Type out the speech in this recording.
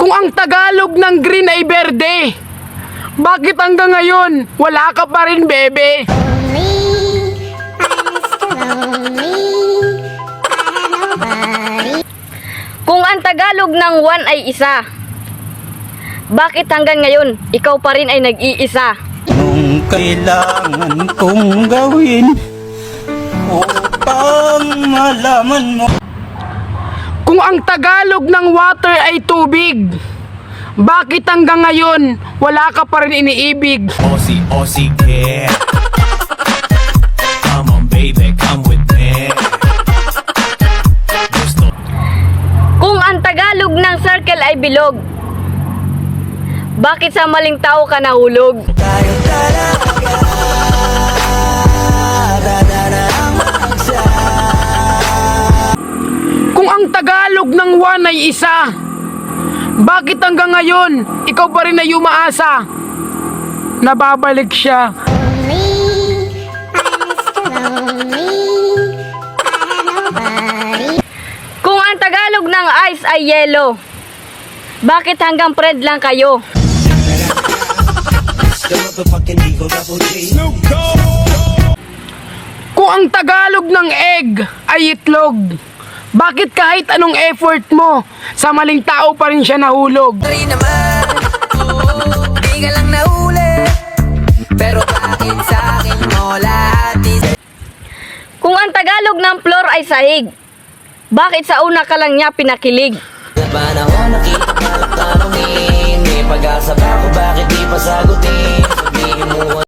Kung ang Tagalog ng green ay berde, bakit hanggang ngayon wala ka pa rin, bebe? Kung ang Tagalog ng one ay isa, bakit hanggang ngayon ikaw pa rin ay nag-iisa? Anong kailangan kong gawin upang malaman mo? Kung ang Tagalog ng water ay tubig, bakit hanggang ngayon wala ka pa rin iniibig? Aussie, Aussie, yeah. Come on, baby, come with me. Gusto Kung ang Tagalog ng circle ay bilog, bakit sa maling tao ka nahulog? Tayo talaga dadarang magsa. Kung ang Tagalog ng one ay isa, bakit hanggang ngayon ikaw pa rin ay umaasa? Nababalik siya. Kung ang Tagalog ng ice ay yellow, bakit hanggang friend lang kayo? Kung ang Tagalog ng egg ay itlog, bakit kahit anong effort mo, sa maling tao pa rin siya nahulog? Rin naman, di ka lang nahuli. Pero bakit sa akin mo lahat Kung ang Tagalog ng floor ay sahig, bakit sa una ka lang niya pinakilig? panahon nakita balak tanongin. May pag-asa ba ako, bakit di pa sagutin? Sabihin mo